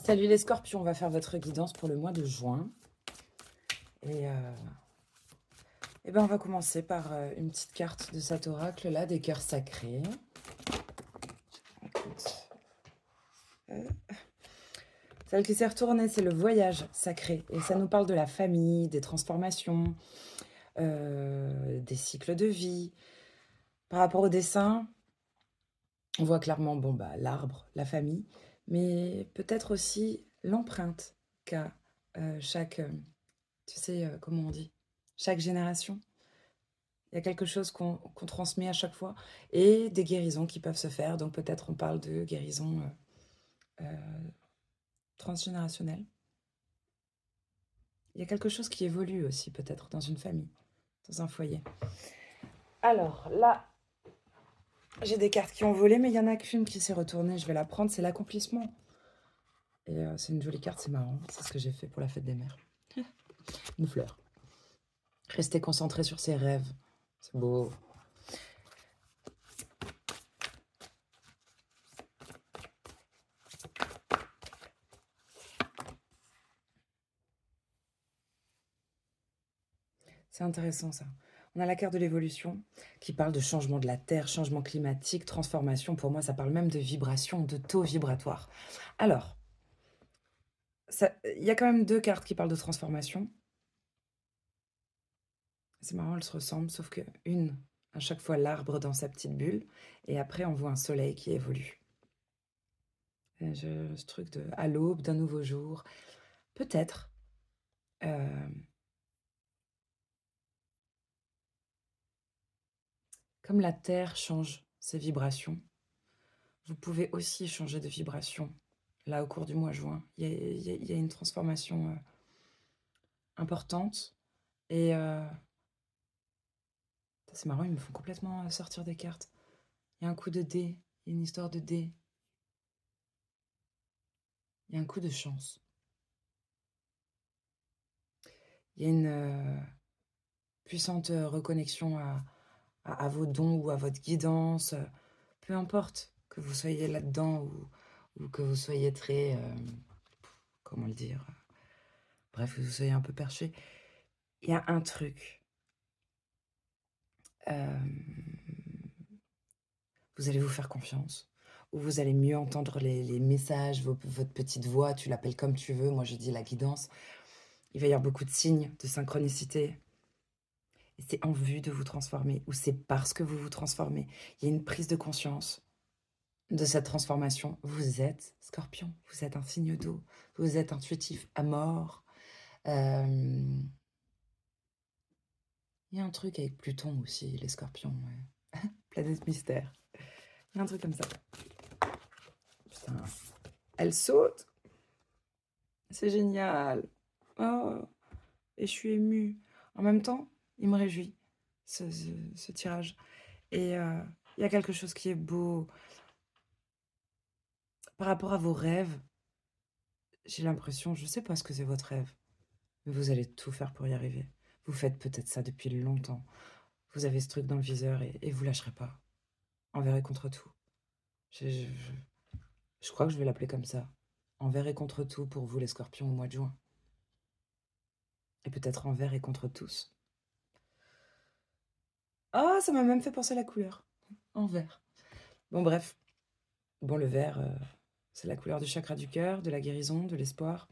Salut les scorpions, on va faire votre guidance pour le mois de juin. Et, on va commencer par une petite carte de cet oracle là, des cœurs sacrés. Écoute, celle qui s'est retournée, c'est le voyage sacré. Et ça nous parle de la famille, des transformations, des cycles de vie. Par rapport au dessin, on voit clairement l'arbre, la famille, mais peut-être aussi l'empreinte qu'a chaque, tu sais, comment on dit, chaque génération. Il y a quelque chose qu'on transmet à chaque fois et des guérisons qui peuvent se faire. Donc peut-être on parle de guérison transgénérationnelle. Il y a quelque chose qui évolue aussi peut-être dans une famille, dans un foyer. Alors là, j'ai des cartes qui ont volé, mais il y en a qu'une qui s'est retournée. Je vais la prendre, c'est l'accomplissement. Et c'est une jolie carte, c'est marrant. C'est ce que j'ai fait pour la fête des mères. Une fleur. Rester concentré sur ses rêves. C'est beau. C'est intéressant ça. On a la carte de l'évolution qui parle de changement de la Terre, changement climatique, transformation. Pour moi, ça parle même de vibration, de taux vibratoire. Alors, il y a quand même deux cartes qui parlent de transformation. C'est marrant, elles se ressemblent, sauf que une, à chaque fois l'arbre dans sa petite bulle, et après on voit un soleil qui évolue. Ce truc de à l'aube d'un nouveau jour, peut-être. Comme la Terre change ses vibrations, vous pouvez aussi changer de vibration. Là, au cours du mois de juin, il y a une transformation importante. Et c'est marrant, ils me font complètement sortir des cartes. Il y a un coup de dé, il y a une histoire de dé. Il y a un coup de chance. Il y a une puissante reconnexion à vos dons ou à votre guidance. Peu importe que vous soyez là-dedans ou que vous soyez très... comment le dire, bref, que vous soyez un peu perché. Il y a un truc. Vous allez vous faire confiance, ou vous allez mieux entendre les messages, votre petite voix, tu l'appelles comme tu veux, moi je dis la guidance. Il va y avoir beaucoup de signes de synchronicité. Et c'est en vue de vous transformer, ou c'est parce que vous vous transformez. Il y a une prise de conscience de cette transformation. Vous êtes scorpion, vous êtes un signe d'eau, vous êtes intuitif à mort. Il y a un truc avec Pluton aussi, les scorpions. Ouais. Planète mystère. Il y a un truc comme ça. Putain. Elle saute. C'est génial. Oh, et je suis émue. En même temps, il me réjouit, ce tirage. Et il y a quelque chose qui est beau. Par rapport à vos rêves, j'ai l'impression, je ne sais pas ce que c'est votre rêve, mais vous allez tout faire pour y arriver. Vous faites peut-être ça depuis longtemps. Vous avez ce truc dans le viseur et vous lâcherez pas. Envers et contre tout. Je crois que je vais l'appeler comme ça. Envers et contre tout pour vous les scorpions au mois de juin. Et peut-être envers et contre tous. Ah, ça m'a même fait penser à la couleur. En vert. Bon, bref. Bon, le vert, c'est la couleur du chakra du cœur, de la guérison, de l'espoir.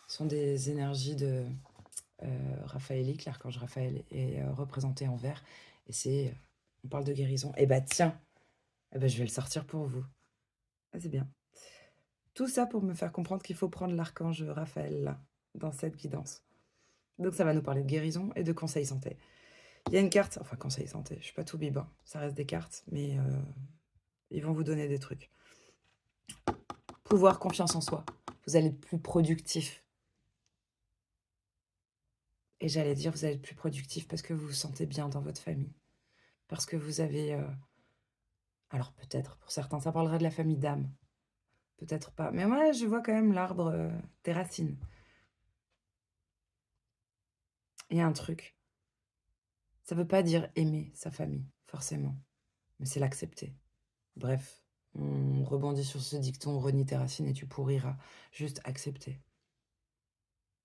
Ce sont des énergies de raphaélique. L'archange Raphaël est représenté en vert. Et c'est... on parle de guérison. Eh bah tiens, je vais le sortir pour vous. Ah, c'est bien. Tout ça pour me faire comprendre qu'il faut prendre l'archange Raphaël là, dans cette guidance. Donc ça va nous parler de guérison et de conseil santé. Il y a une carte, enfin conseil santé, je suis pas tout bibin, ça reste des cartes, mais ils vont vous donner des trucs. Pouvoir, confiance en soi. Vous allez être plus productif. Et j'allais dire, vous allez être plus productif parce que vous vous sentez bien dans votre famille. Parce que vous avez... alors peut-être, pour certains, ça parlera de la famille d'âme. Peut-être pas. Mais moi, je vois quand même l'arbre des racines. Il y a un truc. Ça veut pas dire aimer sa famille, forcément. Mais c'est l'accepter. Bref, On rebondit sur ce dicton, renie tes racines et tu pourriras. Juste accepter.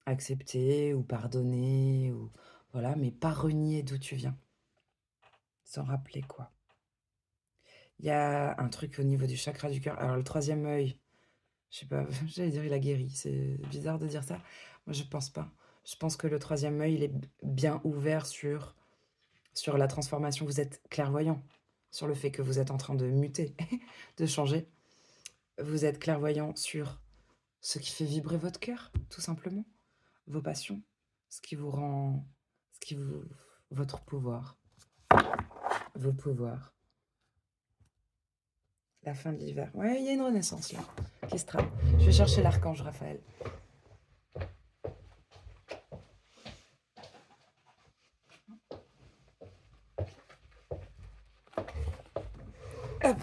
Accepter ou pardonner, ou voilà, mais pas renier d'où tu viens. S'en rappeler quoi. Il y a un truc au niveau du chakra du cœur. Alors le troisième œil, je sais pas, j'allais dire il a guéri. C'est bizarre de dire ça. Moi je pense pas. Je pense que le troisième œil, il est bien ouvert sur la transformation. Vous êtes clairvoyant sur le fait que vous êtes en train de muter, de changer. Vous êtes clairvoyant sur ce qui fait vibrer votre cœur, tout simplement. Vos passions, ce qui vous rend, votre pouvoir, vos pouvoirs. La fin de l'hiver. Ouais, il y a une renaissance là, qui se trame. Je vais chercher l'archange Raphaël. Hop.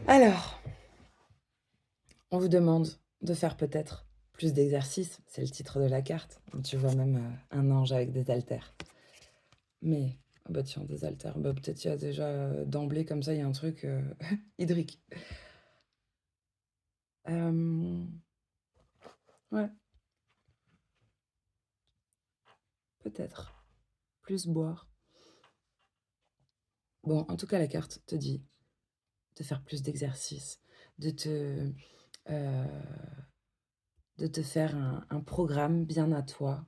Alors, on vous demande de faire peut-être plus d'exercices. C'est le titre de la carte. Tu vois même un ange avec des haltères. Mais, ah bah tiens, des haltères. Bah, peut-être il y a déjà d'emblée comme ça, il y a un truc hydrique. Ouais, peut-être. Plus boire. Bon, en tout cas, la carte te dit de faire plus d'exercices, de te, euh, de te faire un programme bien à toi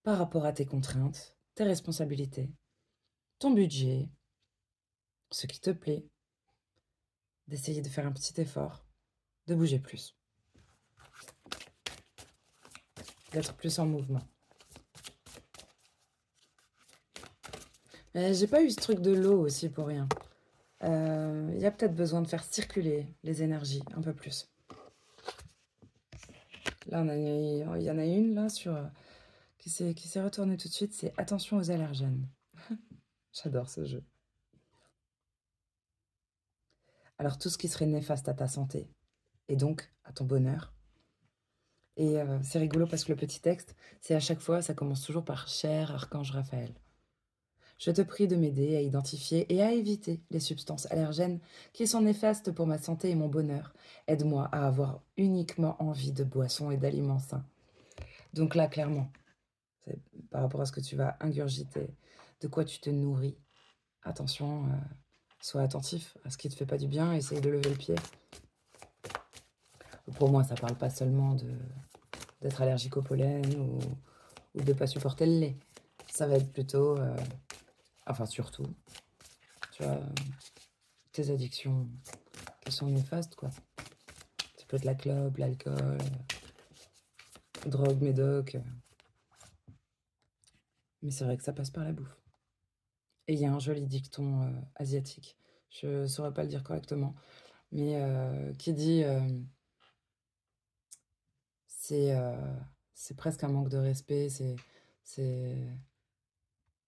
par rapport à tes contraintes, tes responsabilités, ton budget, ce qui te plaît, d'essayer de faire un petit effort, de bouger plus, d'être plus en mouvement. Mais j'ai pas eu ce truc de l'eau aussi pour rien. Il y a peut-être besoin de faire circuler les énergies un peu plus. Là, il y en a une là qui s'est retournée tout de suite, c'est attention aux allergènes. J'adore ce jeu. Alors tout ce qui serait néfaste à ta santé et donc à ton bonheur. Et c'est rigolo parce que le petit texte, c'est à chaque fois, ça commence toujours par cher archange Raphaël. Je te prie de m'aider à identifier et à éviter les substances allergènes qui sont néfastes pour ma santé et mon bonheur. Aide-moi à avoir uniquement envie de boissons et d'aliments sains. Donc là, clairement, c'est par rapport à ce que tu vas ingurgiter, de quoi tu te nourris. Attention, sois attentif à ce qui ne te fait pas du bien, essaye de lever le pied. Pour moi, ça ne parle pas seulement d'être allergique au pollen ou de ne pas supporter le lait. Ça va être plutôt, enfin surtout, tu vois, tes addictions qui sont néfastes, quoi. Ça peut être la clope, l'alcool, drogue, médoc. Mais c'est vrai que ça passe par la bouffe. Et il y a un joli dicton asiatique, je ne saurais pas le dire correctement, mais qui dit c'est presque un manque de respect, c'est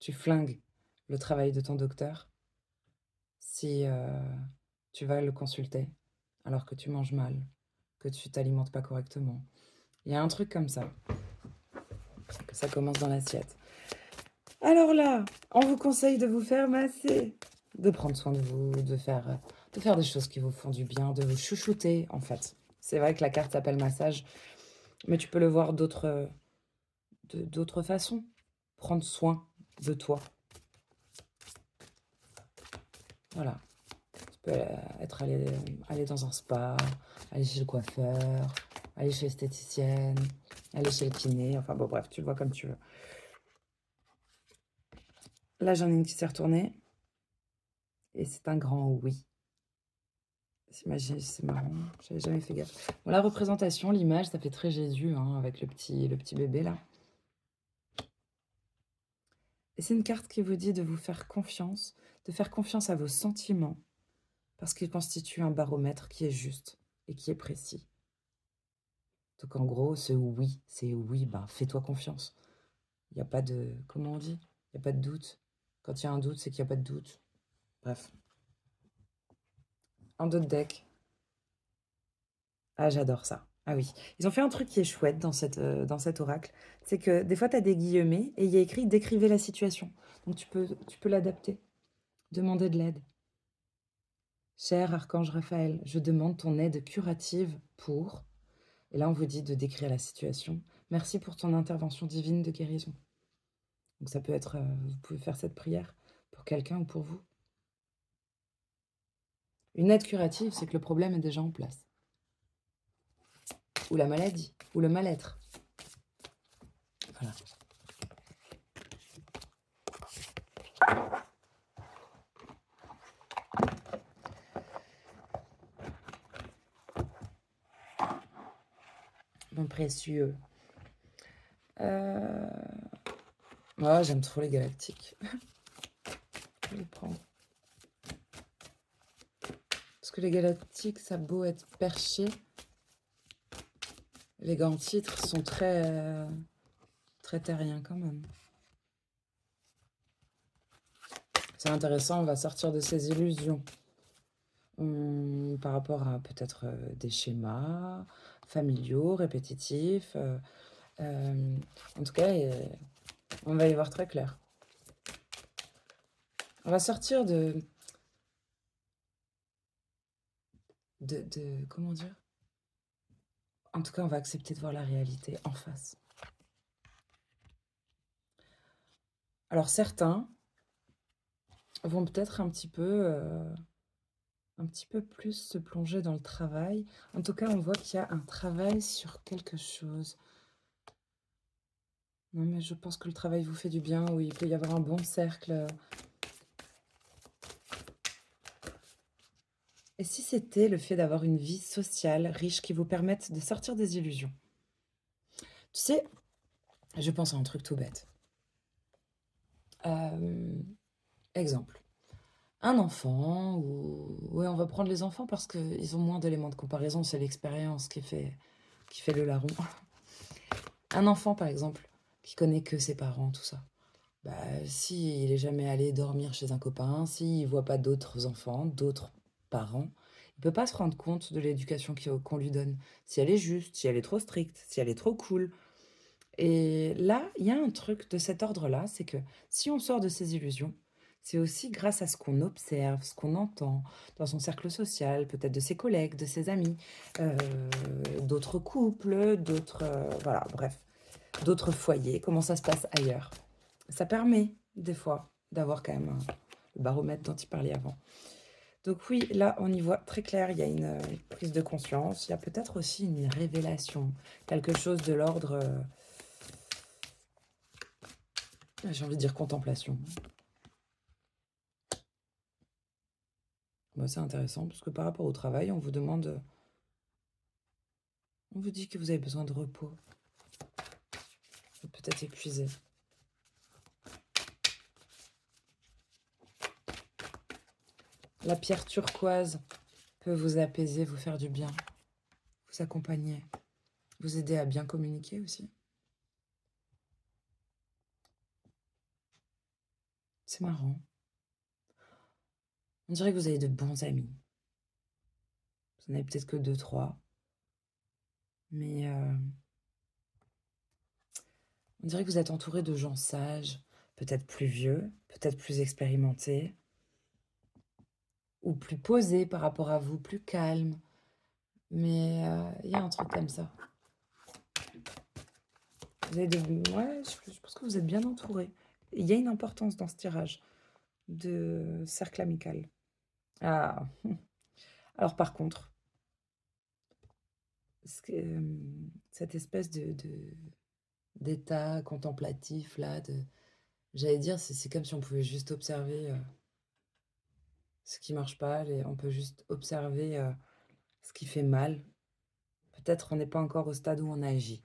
tu flingues le travail de ton docteur si tu vas le consulter alors que tu manges mal, que tu t'alimentes pas correctement. Il y a un truc comme ça, que ça commence dans l'assiette. Alors là, on vous conseille de vous faire masser, de prendre soin de vous, de faire des choses qui vous font du bien, de vous chouchouter en fait. C'est vrai que la carte s'appelle massage, mais tu peux le voir d'autres façons. Prendre soin de toi. Voilà. Tu peux être aller dans un spa, aller chez le coiffeur, aller chez l'esthéticienne, aller chez le kiné. Enfin bon, bref, tu le vois comme tu veux. Là, j'en ai une qui s'est retournée. Et c'est un grand oui. C'est marrant, j'avais jamais fait gaffe. Bon, la représentation, l'image, ça fait très Jésus, hein, avec le petit bébé là. Et c'est une carte qui vous dit de vous faire confiance, de faire confiance à vos sentiments, parce qu'ils constituent un baromètre qui est juste et qui est précis. Donc en gros, c'est oui, ben fais-toi confiance. Il y a pas de comment on dit? Il y a pas de doute. Quand il y a un doute, c'est qu'il y a pas de doute. Bref, un d'autres deck. Ah, j'adore ça. Ah oui. Ils ont fait un truc qui est chouette dans cet oracle, c'est que des fois, tu as des guillemets et il y a écrit: «Décrivez la situation». Donc tu peux l'adapter, demander de l'aide. «Cher archange Raphaël, je demande ton aide curative pour» et là, on vous dit de décrire la situation. «Merci pour ton intervention divine de guérison». Donc ça peut être, vous pouvez faire cette prière pour quelqu'un ou pour vous. Une aide curative, c'est que le problème est déjà en place, ou la maladie, ou le mal-être. Voilà. Mon précieux. Heu, ah, j'aime trop les galactiques. Je vais les prendre. Parce que les galactiques, ça a beau être perché, les grands titres sont très terriens quand même. C'est intéressant, on va sortir de ces illusions. Par rapport à peut-être, des schémas familiaux, répétitifs, en tout cas, on va y voir très clair. On va sortir de comment dire? En tout cas, on va accepter de voir la réalité en face. Alors certains vont peut-être un petit peu plus se plonger dans le travail. En tout cas, on voit qu'il y a un travail sur quelque chose. Non, mais je pense que le travail vous fait du bien, oui, il peut y avoir un bon cercle. Et si c'était le fait d'avoir une vie sociale riche qui vous permette de sortir des illusions? Tu sais, je pense à un truc tout bête. Exemple, un enfant ou ouais, on va prendre les enfants parce qu'ils ont moins d'éléments de comparaison, c'est l'expérience qui fait le larron. Un enfant, par exemple, qui connaît que ses parents, tout ça. Bah, s'il est jamais allé dormir chez un copain, s'il voit pas d'autres enfants, d'autres parents, il peut pas se rendre compte de l'éducation qu'on lui donne. Si elle est juste, si elle est trop stricte, si elle est trop cool. Et là, il y a un truc de cet ordre-là, c'est que si on sort de ces illusions, c'est aussi grâce à ce qu'on observe, ce qu'on entend dans son cercle social, peut-être de ses collègues, de ses amis, heu, d'autres couples, d'autres, voilà, bref, d'autres foyers, comment ça se passe ailleurs. Ça permet, des fois, d'avoir quand même le baromètre dont il parlait avant. Donc oui, là, on y voit très clair, il y a une prise de conscience, il y a peut-être aussi une révélation, quelque chose de l'ordre, j'ai envie de dire contemplation. Bah, c'est intéressant parce que par rapport au travail, on vous demande, on vous dit que vous avez besoin de repos, peut-être épuisé. La pierre turquoise peut vous apaiser, vous faire du bien, vous accompagner, vous aider à bien communiquer aussi. C'est marrant. On dirait que vous avez de bons amis. Vous en avez peut-être que 2, 3, mais on dirait que vous êtes entouré de gens sages, peut-être plus vieux, peut-être plus expérimentés, ou plus posés par rapport à vous, plus calmes. Mais il y a un truc comme ça. Vous avez ouais, je pense que vous êtes bien entouré. Il y a une importance dans ce tirage de cercle amical. Ah, alors par contre, cette espèce d'état contemplatif là, j'allais dire, c'est comme si on pouvait juste observer ce qui marche pas, on peut juste observer ce qui fait mal. Peut-être on n'est pas encore au stade où on agit.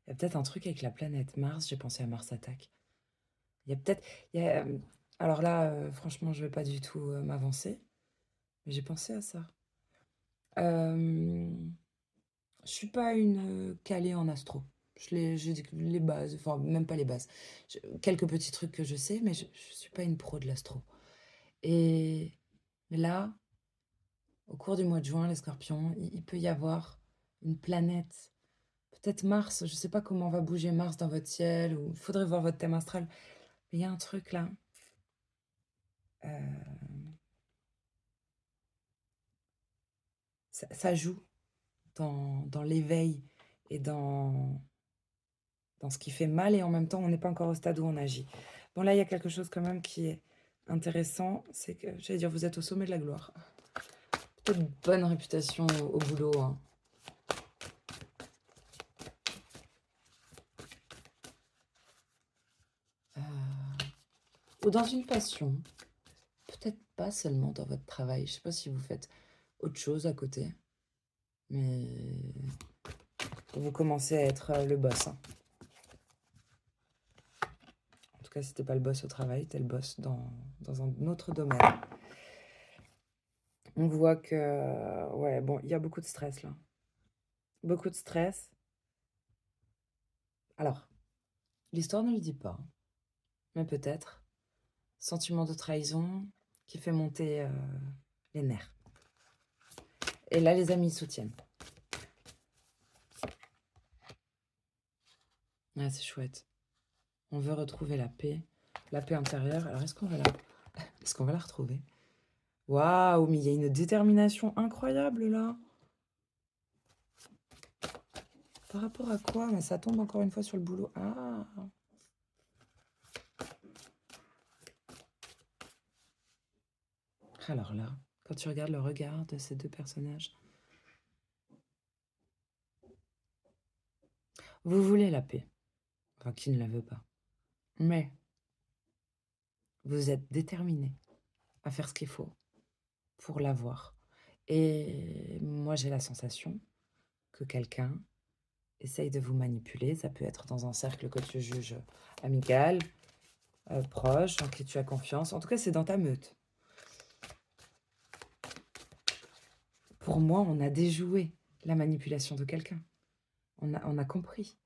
Il y a peut-être un truc avec la planète Mars, j'ai pensé à Mars Attack. Il y a peut-être alors là, franchement, je vais pas du tout, m'avancer, mais j'ai pensé à ça. Hem, je suis pas une, calée en astro. J'ai les bases, enfin même pas les bases. Quelques petits trucs que je sais, mais je suis pas une pro de l'astro et là, au cours du mois de juin, les Scorpions, il peut y avoir une planète, peut-être Mars, je sais pas comment va bouger Mars dans votre ciel ou il faudrait voir votre thème astral, mais il y a un truc là, heu, ça joue dans l'éveil et dans ce qui fait mal et en même temps, on n'est pas encore au stade où on agit. Bon là, il y a quelque chose quand même qui est intéressant, c'est que j'allais dire, vous êtes au sommet de la gloire. Plutôt une bonne réputation au boulot, hein. Ou dans une passion, peut-être pas seulement dans votre travail. Je sais pas si vous faites autre chose à côté, mais vous commencez à être, le boss, hein. En tout cas, si tu pas le boss au travail, tu es le boss dans un autre domaine. On voit que, ouais, bon, il y a beaucoup de stress là. Beaucoup de stress. Alors, l'histoire ne le dit pas, mais peut-être. Sentiment de trahison qui fait monter les nerfs. Et là, les amis soutiennent. Ouais, c'est chouette. On veut retrouver la paix intérieure. Alors, est-ce qu'on va la retrouver? Waouh, mais il y a une détermination incroyable là. Par rapport à quoi? Mais ça tombe encore une fois sur le boulot. Ah. Alors là, quand tu regardes le regard de ces deux personnages, vous voulez la paix. Enfin, qui ne la veut pas. Mais vous êtes déterminé à faire ce qu'il faut pour l'avoir. Et moi, j'ai la sensation que quelqu'un essaye de vous manipuler. Ça peut être dans un cercle que tu juges amical, proche, en qui tu as confiance. En tout cas, c'est dans ta meute. Pour moi, on a déjoué la manipulation de quelqu'un. On a compris.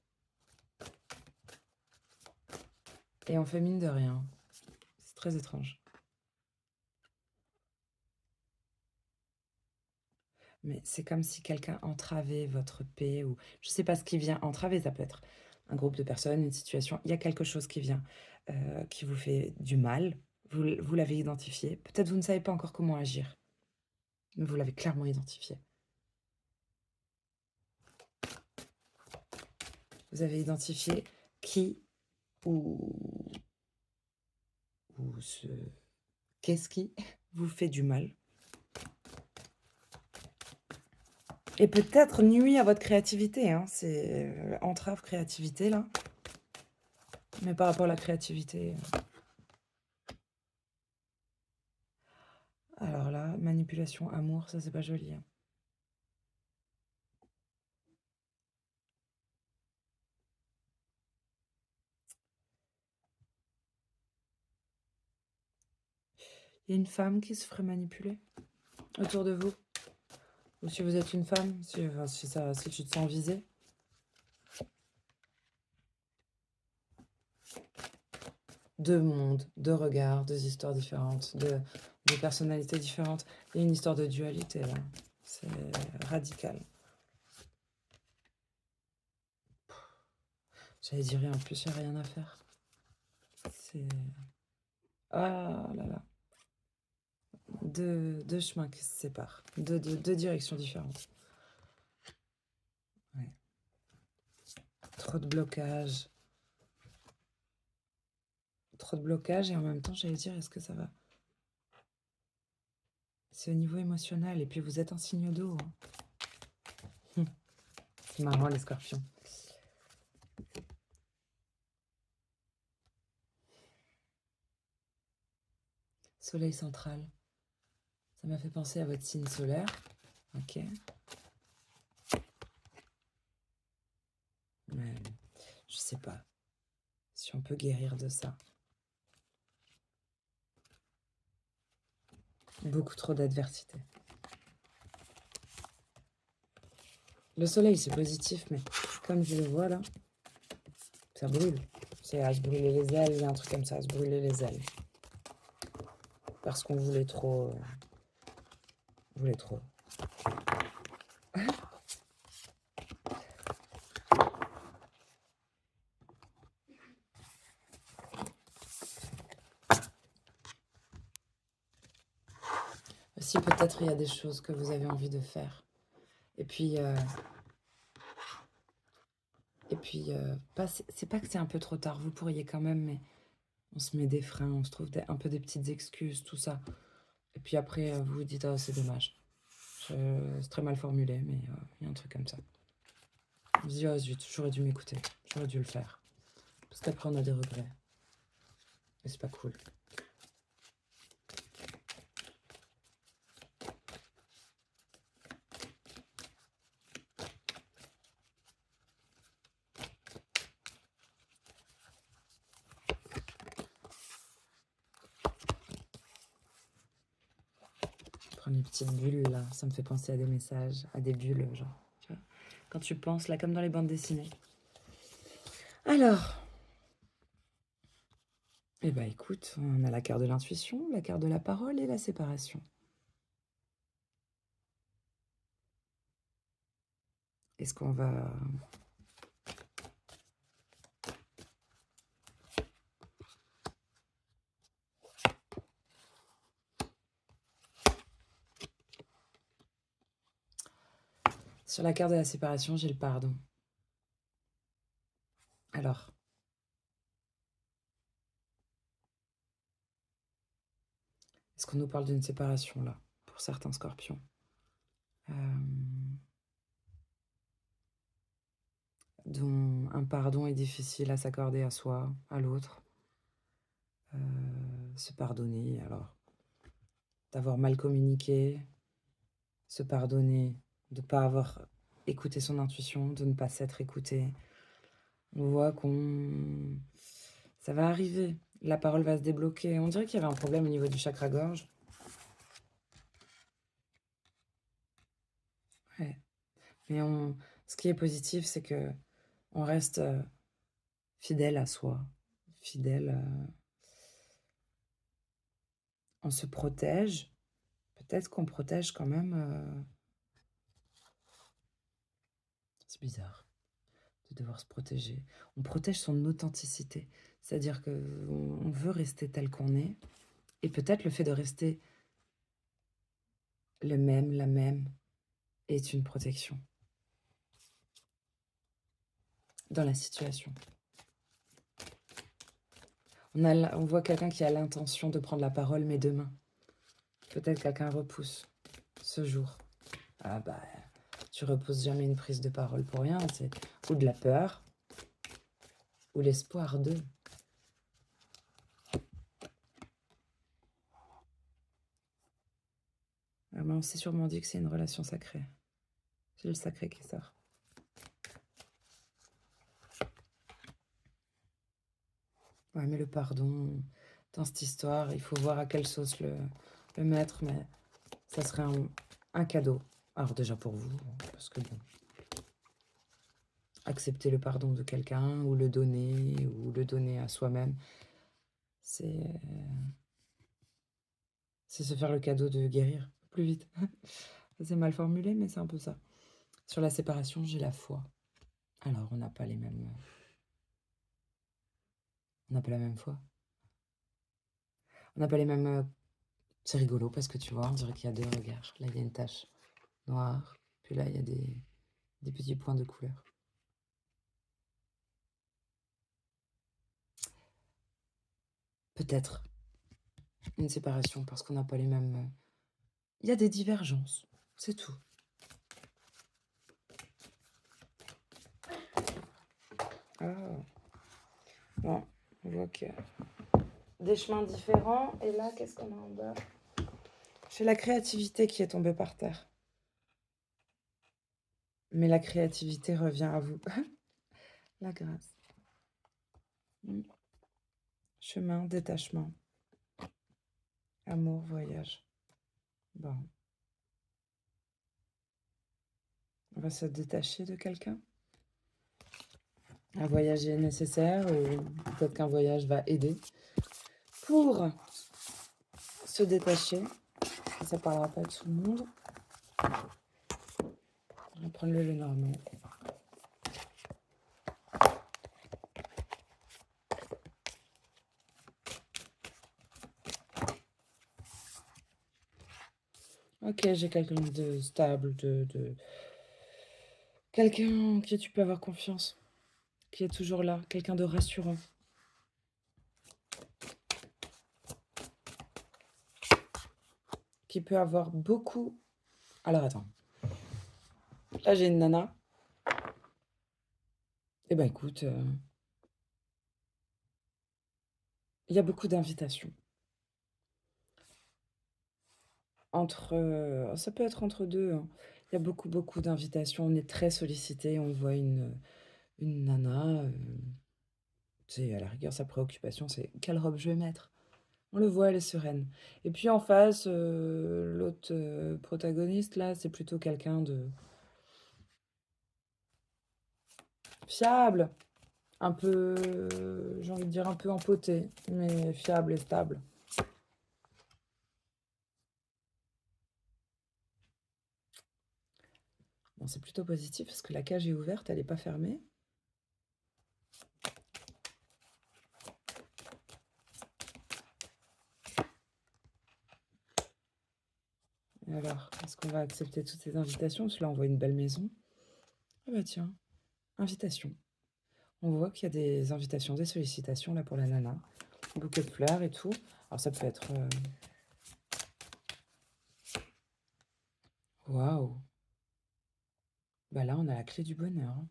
Et on fait mine de rien. C'est très étrange. Mais c'est comme si quelqu'un entravait votre paix ou je sais pas ce qui vient entraver. Ça peut être un groupe de personnes, une situation. Il y a quelque chose qui vient, qui vous fait du mal. Vous l'avez identifié. Peut-être vous ne savez pas encore comment agir, mais vous l'avez clairement identifié. Vous avez identifié qui ou ce qu'est-ce qui vous fait du mal et peut-être nuit à votre créativité, hein. C'est, entrave créativité là. Mais par rapport à la créativité, alors là, manipulation, amour, ça c'est pas joli, hein. Il y a une femme qui se ferait manipuler autour de vous? Ou si vous êtes une femme, si tu te sens visée? Deux mondes, deux regards, deux histoires différentes, deux personnalités différentes. Il y a une histoire de dualité là. C'est radical. J'allais dire, en plus, il n'y a rien à faire. C'est... Ah là là. Deux chemins qui se séparent. Deux directions différentes. Ouais. Trop de blocage. Trop de blocage et en même temps, j'allais dire, est-ce que ça va? C'est au niveau émotionnel et puis vous êtes un signe d'eau, hein. C'est marrant les scorpions. Soleil central. Ça m'a fait penser à votre signe solaire. Ok. Ouais. Je sais pas si on peut guérir de ça. Beaucoup trop d'adversité. Le soleil, c'est positif, mais comme je le vois là, ça brûle. C'est à se brûler les ailes, il y a un truc comme ça, à se brûler les ailes. Parce qu'on voulait trop... voulait trop. Si peut-être il y a des choses que vous avez envie de faire. Et puis, c'est pas que c'est un peu trop tard, vous pourriez quand même, mais on se met des freins, on se trouve un peu des petites excuses, tout ça. Et puis après, vous vous dites, oh, c'est dommage. C'est très mal formulé, mais il y a un truc comme ça. On se dit, oh zut, j'aurais dû m'écouter, j'aurais dû le faire. Parce qu'après, on a des regrets. Et c'est pas cool. Prendre les petites bulles, là, ça me fait penser à des messages, à des bulles, genre, tu vois. Quand tu penses, là, comme dans les bandes dessinées. Alors, eh ben écoute, on a la carte de l'intuition, la carte de la parole et la séparation. Est-ce qu'on va... Sur la carte de la séparation, j'ai le pardon. Alors, est-ce qu'on nous parle d'une séparation, là, pour certains scorpions dont un pardon est difficile à s'accorder à soi, à l'autre. Se pardonner, alors, d'avoir mal communiqué, se pardonner, de ne pas avoir écouté son intuition, de ne pas s'être écouté. On voit qu'on... Ça va arriver, la parole va se débloquer. On dirait qu'il y avait un problème au niveau du chakra-gorge. Ouais. Mais ce qui est positif, c'est que on reste fidèle à soi, fidèle... on se protège. Peut-être qu'on protège quand même... C'est bizarre de devoir se protéger. On protège son authenticité. C'est-à-dire qu'on veut rester tel qu'on est. Et peut-être le fait de rester le même, la même, est une protection dans la situation. On voit quelqu'un qui a l'intention de prendre la parole, mais demain. Peut-être quelqu'un repousse ce jour. Ah bah, tu repousses jamais une prise de parole pour rien. C'est ou de la peur, ou l'espoir de... Ah, mais on s'est sûrement dit que c'est une relation sacrée. C'est le sacré qui sort. Ouais, mais le pardon, dans cette histoire, il faut voir à quelle sauce le mettre, mais ça serait un cadeau. Alors déjà pour vous, parce que bon, accepter le pardon de quelqu'un, ou le donner à soi-même, c'est se faire le cadeau de guérir plus vite. C'est mal formulé, mais c'est un peu ça. Sur la séparation, j'ai la foi. Alors, on n'a pas les mêmes... On n'a pas la même foi. On n'a pas les mêmes... C'est rigolo, parce que tu vois, on dirait qu'il y a deux regards. Là, il y a une tache noire, puis là, il y a des petits points de couleur. Peut-être une séparation, parce qu'on n'a pas les mêmes... Il y a des divergences, c'est tout. Ah. Bon, on voit que des chemins différents. Et là, qu'est-ce qu'on a en bas? J'ai la créativité qui est tombée par terre. Mais la créativité revient à vous. La grâce. Mmh. Chemin, détachement, amour, voyage. Bon, on va se détacher de quelqu'un. Un voyage est nécessaire ou peut-être qu'un voyage va aider pour se détacher. Ça parlera pas de tout le monde. On va prendre le normal. Ok, j'ai quelqu'un de stable, quelqu'un en qui tu peux avoir confiance, qui est toujours là, quelqu'un de rassurant. Qui peut avoir beaucoup... Alors attends. Là, j'ai une nana. Eh ben écoute, il y a beaucoup d'invitations. Ça peut être entre deux, hein. Il y a beaucoup d'invitations. On est très sollicité. On voit une nana. Tu sais, à la rigueur, sa préoccupation, c'est quelle robe je vais mettre. On le voit, elle est sereine. Et puis en face, l'autre protagoniste, là, c'est plutôt quelqu'un de fiable. Un peu, j'ai envie de dire un peu empoté, mais fiable et stable. Bon, c'est plutôt positif parce que la cage est ouverte, elle n'est pas fermée. Et alors, est-ce qu'on va accepter toutes ces invitations? Parce que là, on voit une belle maison. Ah bah tiens, invitation. On voit qu'il y a des invitations, des sollicitations là pour la nana. Un bouquet de fleurs et tout. Alors ça peut être... Waouh! Bah là, on a la clé du bonheur, hein.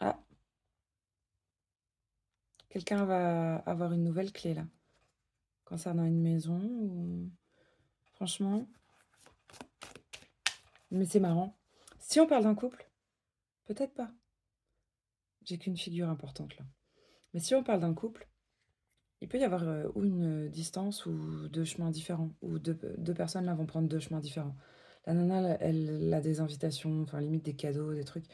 Ah, quelqu'un va avoir une nouvelle clé là. Concernant une maison ou... Franchement... Mais c'est marrant. Si on parle d'un couple, peut-être pas. J'ai qu'une figure importante là. Mais si on parle d'un couple, il peut y avoir ou une distance ou deux chemins différents. Ou deux personnes là vont prendre deux chemins différents. La nana, elle a des invitations, enfin limite des cadeaux, des trucs.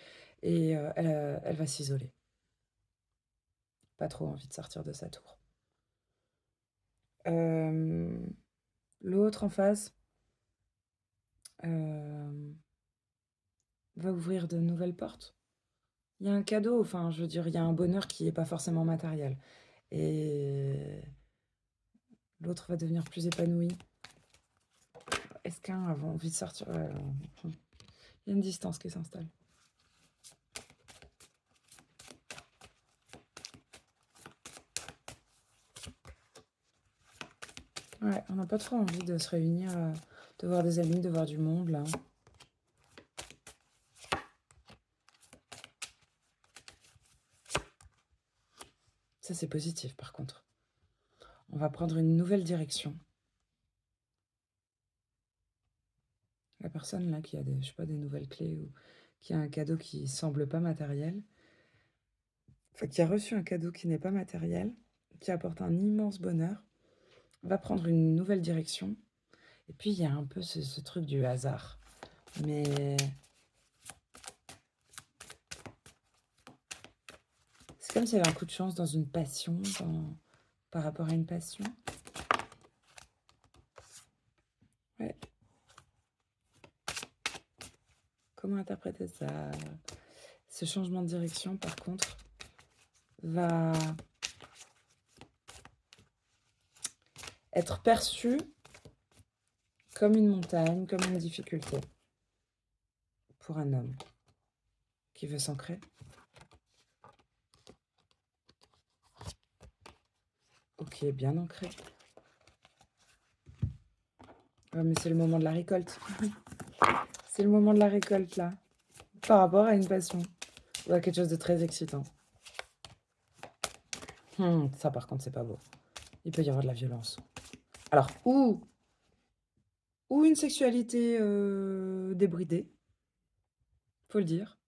Et elle va s'isoler. Pas trop envie de sortir de sa tour. Euh, L'autre en face va ouvrir de nouvelles portes. Il y a un cadeau, enfin, je veux dire, il y a un bonheur qui n'est pas forcément matériel. Et l'autre va devenir plus épanoui. Est-ce qu'un a envie de sortir? Il y a une distance qui s'installe. Ouais, on n'a pas trop envie de se réunir, de voir des amis, de voir du monde, là. Ça, c'est positif, par contre. On va prendre une nouvelle direction. La personne, là, qui a des, je sais pas, des nouvelles clés ou qui a un cadeau qui semble pas matériel, enfin, qui a reçu un cadeau qui n'est pas matériel, qui apporte un immense bonheur, va prendre une nouvelle direction. Et puis, il y a un peu ce truc du hasard. Mais c'est comme s'il y avait un coup de chance dans une passion, par rapport à une passion. Ouais. Comment interpréter ça? Ce changement de direction, par contre, va être perçu comme une montagne, comme une difficulté pour un homme qui veut s'ancrer. Ok, bien ancré. Ouais, mais c'est le moment de la récolte. C'est le moment de la récolte, là. Par rapport à une passion. Ou à quelque chose de très excitant. Ça, par contre, c'est pas beau. Il peut y avoir de la violence. Alors, ou une sexualité débridée, faut le dire.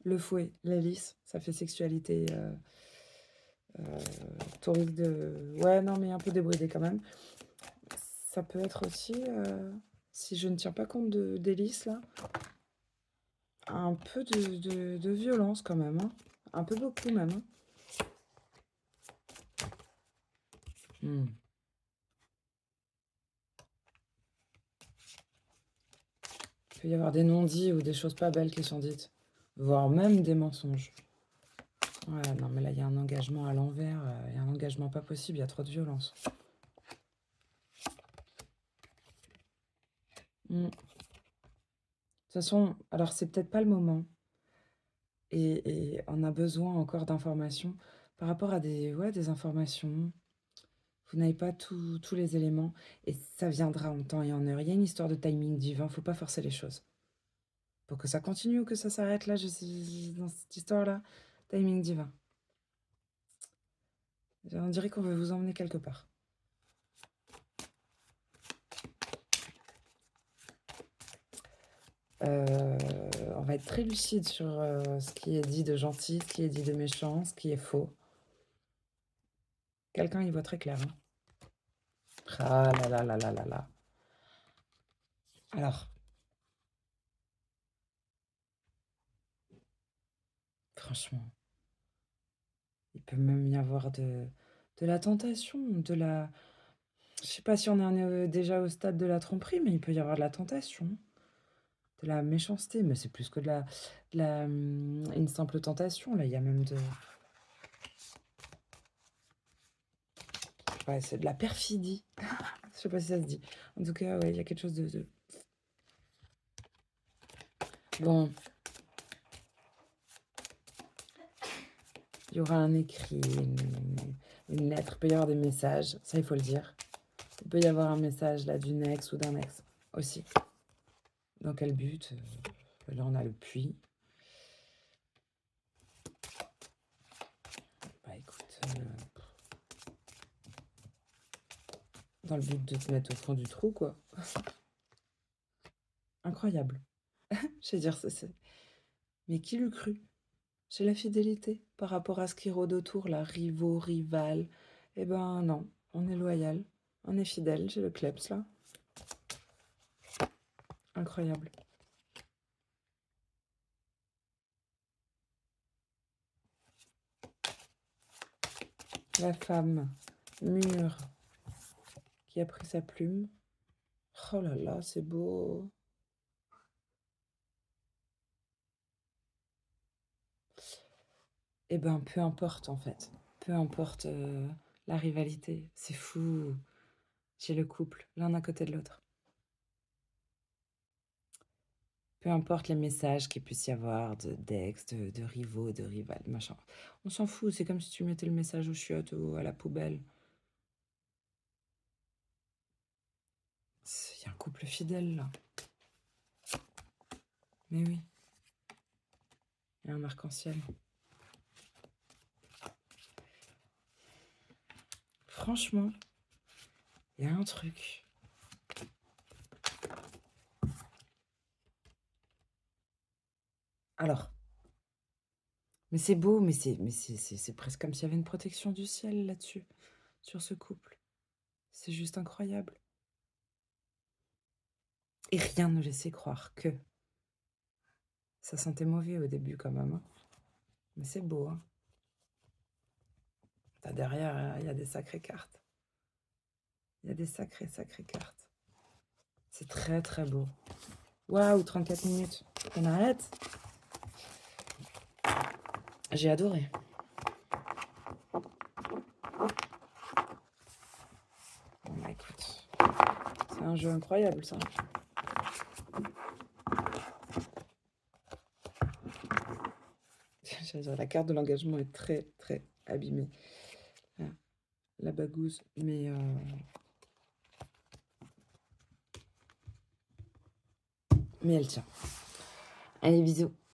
Le fouet, la lisse, ça fait sexualité touriste de... Ouais, non, mais un peu débridée quand même. Ça peut être aussi, si je ne tiens pas compte des lisses, là, un peu de violence quand même. Hein. Un peu beaucoup même. Hein. Hmm. Il peut y avoir des non-dits ou des choses pas belles qui sont dites. Voire même des mensonges. Ouais, non, mais là, il y a un engagement à l'envers. Il y a un engagement pas possible, il y a trop de violence. De toute façon, alors c'est peut-être pas le moment. Et on a besoin encore d'informations par rapport à des informations. Vous n'avez pas tous les éléments et ça viendra en temps et en heure. Il y a une histoire de timing divin, faut pas forcer les choses. Pour que ça continue ou que ça s'arrête là, dans cette histoire-là, timing divin. On dirait qu'on veut vous emmener quelque part. On va être très lucide sur ce qui est dit de gentil, ce qui est dit de méchant, ce qui est faux. Quelqu'un y voit très clair. Hein. Ah là là là là là là. Alors, franchement, il peut même y avoir de la tentation, de la... Je sais pas si on en est déjà au stade de la tromperie, mais il peut y avoir de la tentation, de la méchanceté, mais c'est plus que une simple tentation, là, il y a même de... Ouais, c'est de la perfidie. Je sais pas si ça se dit. En tout cas, ouais, il y a quelque chose de... Bon. Il y aura un écrit, une lettre, il peut y avoir des messages, ça il faut le dire. Il peut y avoir un message là d'une ex ou d'un ex aussi. Dans quel but? Là on a le puits. Bah écoute, dans le but de te mettre au fond du trou quoi. Incroyable. Je veux dire, mais qui l'eût cru? J'ai la fidélité par rapport à ce qui rôde autour, là, rivaux, rival. Eh ben non, on est loyal, on est fidèle, j'ai le kleps là. Incroyable. La femme mûre qui a pris sa plume. Oh là là, c'est beau. Eh ben, peu importe en fait. Peu importe la rivalité. C'est fou. J'ai le couple, l'un à côté de l'autre. Peu importe les messages qu'il puisse y avoir d'ex, de rivaux, de rivales, machin. On s'en fout, c'est comme si tu mettais le message aux chiottes ou à la poubelle. Il y a un couple fidèle là. Mais oui. Il y a un arc-en-ciel. Franchement, il y a un truc. Alors, mais c'est beau, mais c'est presque comme s'il y avait une protection du ciel là-dessus, sur ce couple. C'est juste incroyable. Et rien ne laissait croire que ça sentait mauvais au début quand même. Hein. Mais c'est beau. Hein. Derrière, il y a des sacrées cartes. Il y a des sacrées cartes. C'est très très beau. Waouh, 34 minutes. On arrête. J'ai adoré. Bon, bah, écoute, c'est un jeu incroyable ça. La carte de l'engagement est très très abîmée. La bagouze, mais elle tient. Allez, bisous.